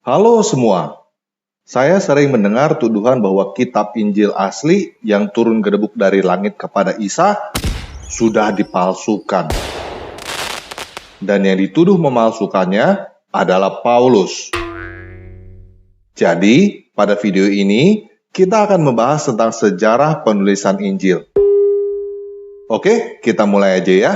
Halo semua, saya sering mendengar tuduhan bahwa kitab Injil asli yang turun gedebuk dari langit kepada Isa sudah dipalsukan. Dan yang dituduh memalsukannya adalah Paulus. Jadi, pada video ini, kita akan membahas tentang sejarah penulisan Injil. Oke, kita mulai aja ya.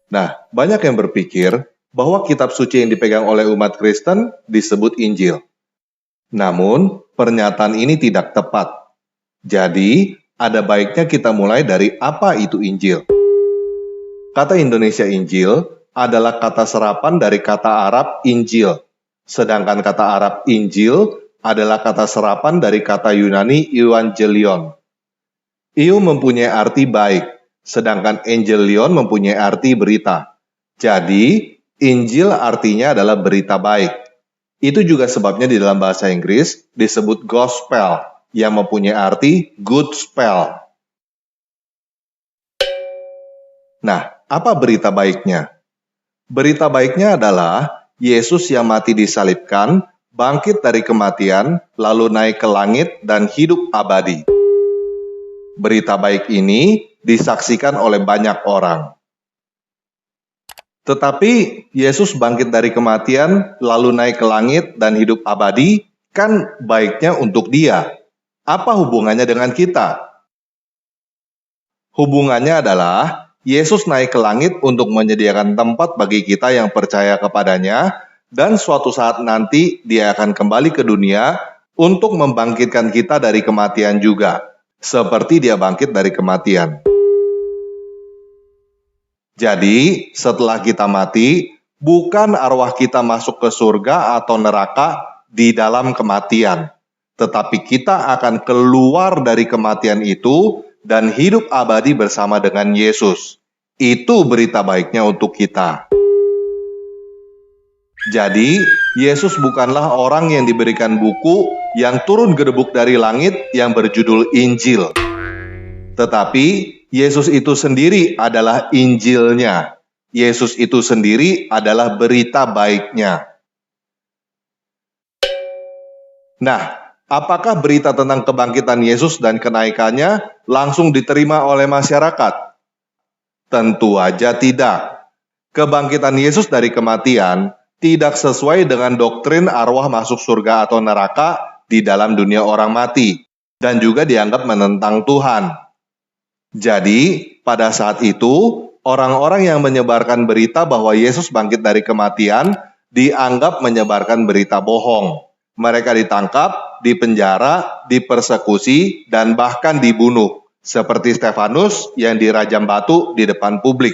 Nah, banyak yang berpikir bahwa kitab suci yang dipegang oleh umat Kristen disebut Injil. Namun, pernyataan ini tidak tepat. Jadi, ada baiknya kita mulai dari apa itu Injil. Kata Indonesia Injil adalah kata serapan dari kata Arab Injil. Sedangkan kata Arab Injil adalah kata serapan dari kata Yunani Evangelion. Iu mempunyai arti baik, sedangkan Evangelion mempunyai arti berita. Jadi, Injil artinya adalah berita baik. Itu juga sebabnya di dalam bahasa Inggris disebut gospel, yang mempunyai arti good spell. Nah, apa berita baiknya? Berita baiknya adalah Yesus yang mati disalibkan, bangkit dari kematian, lalu naik ke langit dan hidup abadi. Berita baik ini disaksikan oleh banyak orang. Tetapi Yesus bangkit dari kematian, lalu naik ke langit dan hidup abadi, kan baiknya untuk dia. Apa hubungannya dengan kita? Hubungannya adalah Yesus naik ke langit untuk menyediakan tempat bagi kita yang percaya kepadanya, dan suatu saat nanti dia akan kembali ke dunia untuk membangkitkan kita dari kematian juga, seperti dia bangkit dari kematian. Jadi, setelah kita mati, bukan arwah kita masuk ke surga atau neraka di dalam kematian, tetapi kita akan keluar dari kematian itu dan hidup abadi bersama dengan Yesus. Itu berita baiknya untuk kita. Jadi, Yesus bukanlah orang yang diberikan buku yang turun gedebuk dari langit yang berjudul Injil. Tetapi, Yesus itu sendiri adalah Injilnya. Yesus itu sendiri adalah berita baiknya. Nah, apakah berita tentang kebangkitan Yesus dan kenaikannya langsung diterima oleh masyarakat? Tentu aja tidak. Kebangkitan Yesus dari kematian tidak sesuai dengan doktrin arwah masuk surga atau neraka di dalam dunia orang mati, dan juga dianggap menentang Tuhan. Jadi, pada saat itu, orang-orang yang menyebarkan berita bahwa Yesus bangkit dari kematian dianggap menyebarkan berita bohong. Mereka ditangkap, dipenjara, dipersekusi, dan bahkan dibunuh, seperti Stefanus yang dirajam batu di depan publik.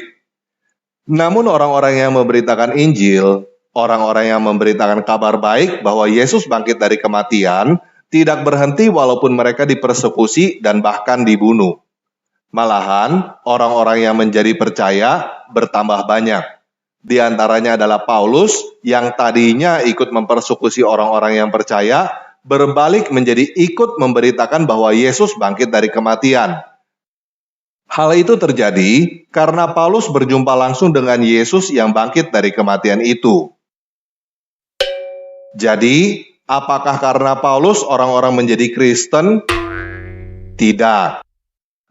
Namun orang-orang yang memberitakan Injil, orang-orang yang memberitakan kabar baik bahwa Yesus bangkit dari kematian, tidak berhenti walaupun mereka dipersekusi dan bahkan dibunuh. Malahan, orang-orang yang menjadi percaya bertambah banyak. Di antaranya adalah Paulus yang tadinya ikut mempersekusi orang-orang yang percaya, berbalik menjadi ikut memberitakan bahwa Yesus bangkit dari kematian. Hal itu terjadi karena Paulus berjumpa langsung dengan Yesus yang bangkit dari kematian itu. Jadi, apakah karena Paulus orang-orang menjadi Kristen? Tidak.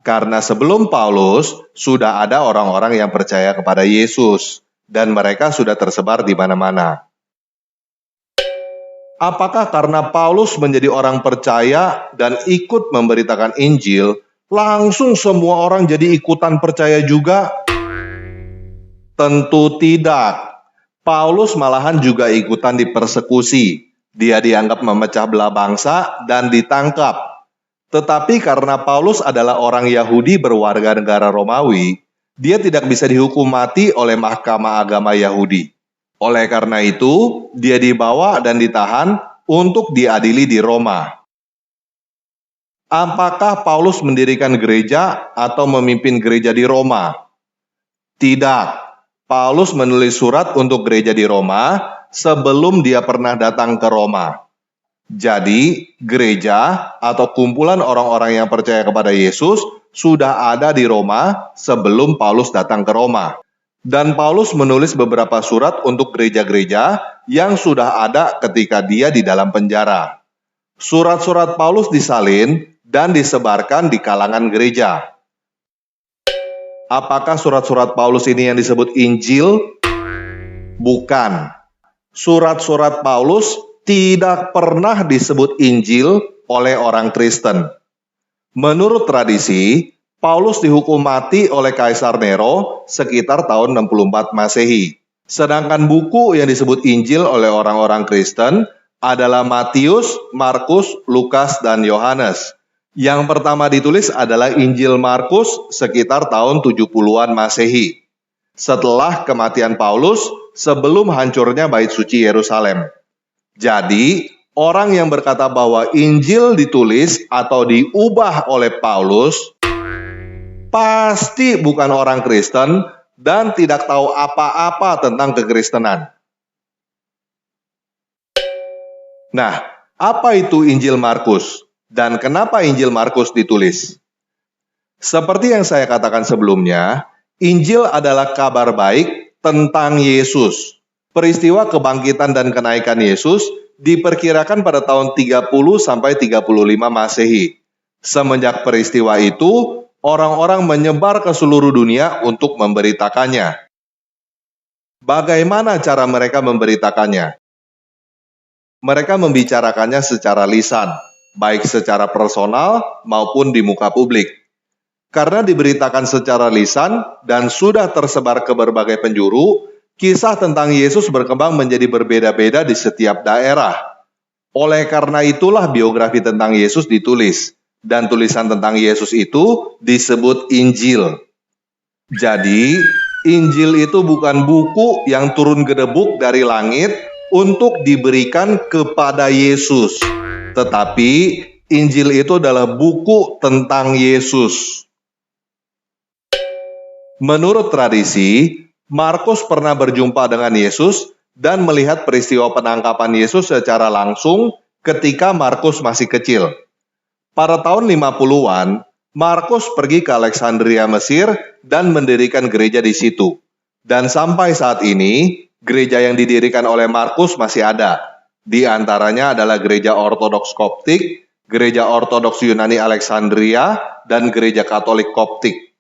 Karena sebelum Paulus, sudah ada orang-orang yang percaya kepada Yesus, dan mereka sudah tersebar di mana-mana. Apakah karena Paulus menjadi orang percaya dan ikut memberitakan Injil, langsung semua orang jadi ikutan percaya juga? Tentu tidak. Paulus malahan juga ikutan dipersekusi. Dia dianggap memecah belah bangsa dan ditangkap. Tetapi karena Paulus adalah orang Yahudi berwarga negara Romawi, dia tidak bisa dihukum mati oleh Mahkamah Agama Yahudi. Oleh karena itu, dia dibawa dan ditahan untuk diadili di Roma. Apakah Paulus mendirikan gereja atau memimpin gereja di Roma? Tidak. Paulus menulis surat untuk gereja di Roma sebelum dia pernah datang ke Roma. Jadi, gereja atau kumpulan orang-orang yang percaya kepada Yesus sudah ada di Roma sebelum Paulus datang ke Roma. Dan Paulus menulis beberapa surat untuk gereja-gereja yang sudah ada ketika dia di dalam penjara. Surat-surat Paulus disalin dan disebarkan di kalangan gereja. Apakah surat-surat Paulus ini yang disebut Injil? Bukan. Surat-surat Paulus tidak pernah disebut Injil oleh orang Kristen. Menurut tradisi, Paulus dihukum mati oleh Kaisar Nero sekitar tahun 64 Masehi. Sedangkan buku yang disebut Injil oleh orang-orang Kristen adalah Matius, Markus, Lukas, dan Yohanes. Yang pertama ditulis adalah Injil Markus sekitar tahun 70-an Masehi. Setelah kematian Paulus, sebelum hancurnya Bait Suci Yerusalem. Jadi, orang yang berkata bahwa Injil ditulis atau diubah oleh Paulus pasti bukan orang Kristen dan tidak tahu apa-apa tentang kekristenan. Nah, apa itu Injil Markus? Dan kenapa Injil Markus ditulis? Seperti yang saya katakan sebelumnya, Injil adalah kabar baik tentang Yesus. Peristiwa kebangkitan dan kenaikan Yesus diperkirakan pada tahun 30 sampai 35 Masehi. Semenjak peristiwa itu, orang-orang menyebar ke seluruh dunia untuk memberitakannya. Bagaimana cara mereka memberitakannya? Mereka membicarakannya secara lisan, baik secara personal maupun di muka publik. Karena diberitakan secara lisan dan sudah tersebar ke berbagai penjuru, kisah tentang Yesus berkembang menjadi berbeda-beda di setiap daerah. Oleh karena itulah biografi tentang Yesus ditulis. Dan tulisan tentang Yesus itu disebut Injil. Jadi, Injil itu bukan buku yang turun gedebuk dari langit untuk diberikan kepada Yesus. Tetapi, Injil itu adalah buku tentang Yesus. Menurut tradisi, Markus pernah berjumpa dengan Yesus dan melihat peristiwa penangkapan Yesus secara langsung ketika Markus masih kecil. Pada tahun 50-an, Markus pergi ke Alexandria, Mesir, dan mendirikan gereja di situ. Dan sampai saat ini, gereja yang didirikan oleh Markus masih ada. Di antaranya adalah Gereja Ortodoks Koptik, Gereja Ortodoks Yunani Alexandria, dan Gereja Katolik Koptik.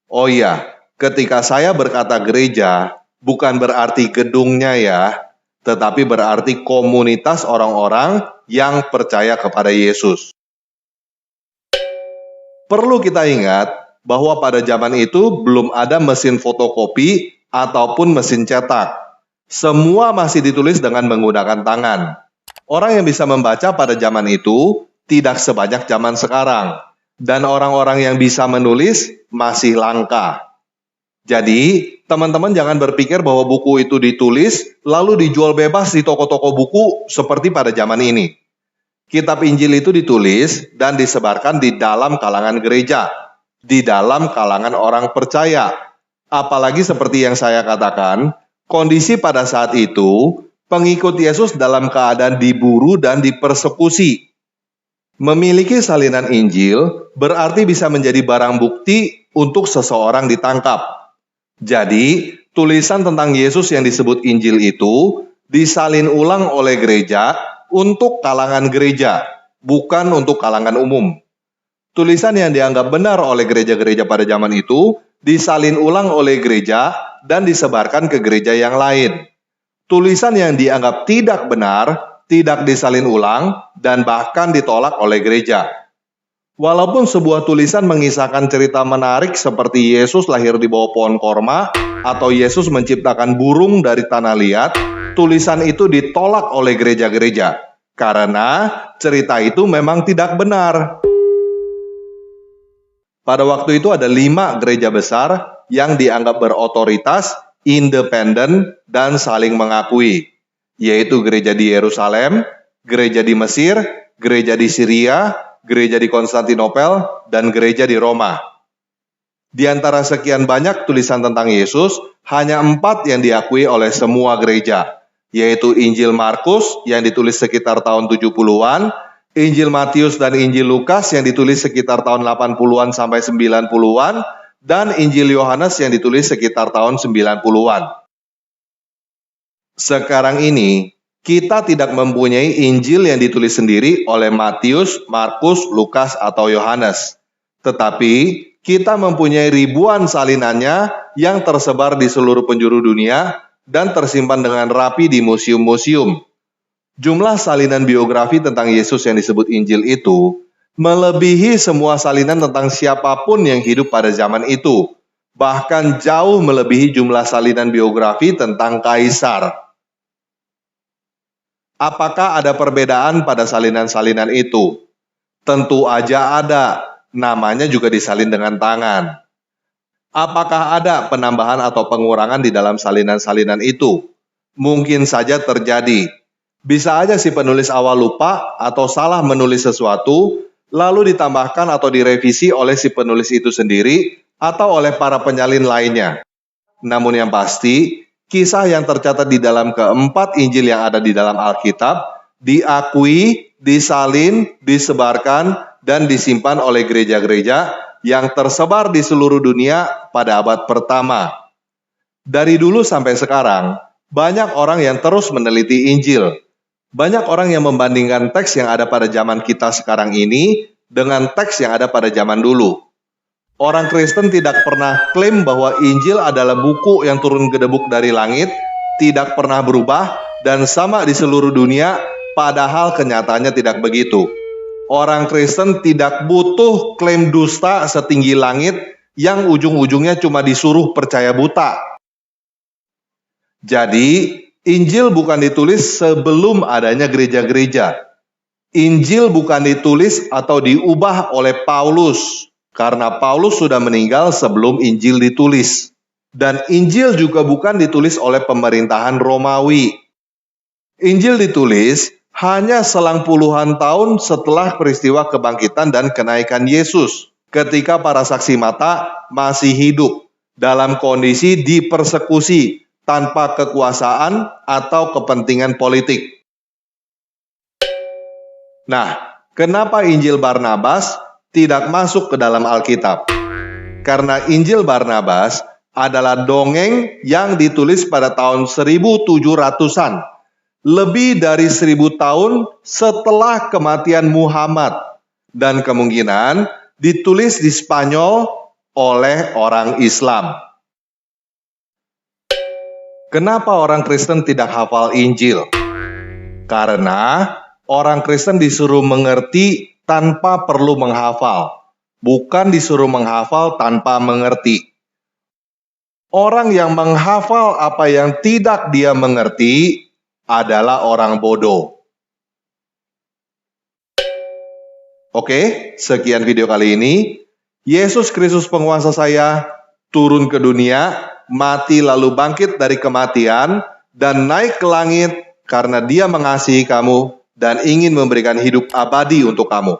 Oh iya, ketika saya berkata gereja, bukan berarti gedungnya ya, tetapi berarti komunitas orang-orang yang percaya kepada Yesus. Perlu kita ingat bahwa pada zaman itu belum ada mesin fotokopi ataupun mesin cetak. Semua masih ditulis dengan menggunakan tangan. Orang yang bisa membaca pada zaman itu tidak sebanyak zaman sekarang. Dan orang-orang yang bisa menulis masih langka. Jadi, teman-teman jangan berpikir bahwa buku itu ditulis lalu dijual bebas di toko-toko buku seperti pada zaman ini. Kitab Injil itu ditulis dan disebarkan di dalam kalangan gereja, di dalam kalangan orang percaya. Apalagi seperti yang saya katakan, kondisi pada saat itu, pengikut Yesus dalam keadaan diburu dan dipersekusi. Memiliki salinan Injil berarti bisa menjadi barang bukti untuk seseorang ditangkap. Jadi, tulisan tentang Yesus yang disebut Injil itu disalin ulang oleh gereja untuk kalangan gereja, bukan untuk kalangan umum. Tulisan yang dianggap benar oleh gereja-gereja pada zaman itu disalin ulang oleh gereja dan disebarkan ke gereja yang lain. Tulisan yang dianggap tidak benar tidak disalin ulang dan bahkan ditolak oleh gereja. Walaupun sebuah tulisan mengisahkan cerita menarik seperti Yesus lahir di bawah pohon korma atau Yesus menciptakan burung dari tanah liat, tulisan itu ditolak oleh gereja-gereja karena cerita itu memang tidak benar. Pada waktu itu ada 5 gereja besar yang dianggap berotoritas, independen, dan saling mengakui, yaitu gereja di Yerusalem, gereja di Mesir, gereja di Syria, gereja di Konstantinopel, dan gereja di Roma. Di antara sekian banyak tulisan tentang Yesus, hanya 4 yang diakui oleh semua gereja, yaitu Injil Markus yang ditulis sekitar tahun 70-an, Injil Matius dan Injil Lukas yang ditulis sekitar tahun 80-an sampai 90-an, dan Injil Yohanes yang ditulis sekitar tahun 90-an. Sekarang ini, kita tidak mempunyai Injil yang ditulis sendiri oleh Matius, Markus, Lukas, atau Yohanes. Tetapi, kita mempunyai ribuan salinannya yang tersebar di seluruh penjuru dunia dan tersimpan dengan rapi di museum-museum. Jumlah salinan biografi tentang Yesus yang disebut Injil itu melebihi semua salinan tentang siapapun yang hidup pada zaman itu. Bahkan jauh melebihi jumlah salinan biografi tentang kaisar. Apakah ada perbedaan pada salinan-salinan itu? Tentu aja ada, namanya juga disalin dengan tangan. Apakah ada penambahan atau pengurangan di dalam salinan-salinan itu? Mungkin saja terjadi. Bisa aja si penulis awal lupa atau salah menulis sesuatu, lalu ditambahkan atau direvisi oleh si penulis itu sendiri atau oleh para penyalin lainnya. Namun yang pasti, kisah yang tercatat di dalam keempat Injil yang ada di dalam Alkitab diakui, disalin, disebarkan, dan disimpan oleh gereja-gereja yang tersebar di seluruh dunia pada abad pertama. Dari dulu sampai sekarang, banyak orang yang terus meneliti Injil. Banyak orang yang membandingkan teks yang ada pada zaman kita sekarang ini dengan teks yang ada pada zaman dulu. Orang Kristen tidak pernah klaim bahwa Injil adalah buku yang turun gedebuk dari langit, tidak pernah berubah, dan sama di seluruh dunia, padahal kenyataannya tidak begitu. Orang Kristen tidak butuh klaim dusta setinggi langit yang ujung-ujungnya cuma disuruh percaya buta. Jadi, Injil bukan ditulis sebelum adanya gereja-gereja. Injil bukan ditulis atau diubah oleh Paulus, karena Paulus sudah meninggal sebelum Injil ditulis. Dan Injil juga bukan ditulis oleh pemerintahan Romawi. Injil ditulis hanya selang puluhan tahun setelah peristiwa kebangkitan dan kenaikan Yesus, ketika para saksi mata masih hidup dalam kondisi dipersekusi tanpa kekuasaan atau kepentingan politik. Nah, kenapa Injil Barnabas tidak masuk ke dalam Alkitab? Karena Injil Barnabas adalah dongeng yang ditulis pada tahun 1700-an, lebih dari 1000 tahun setelah kematian Muhammad, dan kemungkinan ditulis di Spanyol oleh orang Islam. Kenapa orang Kristen tidak hafal Injil? Karena orang Kristen disuruh mengerti tanpa perlu menghafal, bukan disuruh menghafal tanpa mengerti. Orang yang menghafal apa yang tidak dia mengerti adalah orang bodoh. Oke, sekian video kali ini. Yesus Kristus penguasa saya turun ke dunia, mati lalu bangkit dari kematian, dan naik ke langit karena Dia mengasihi kamu dan ingin memberikan hidup abadi untuk kamu.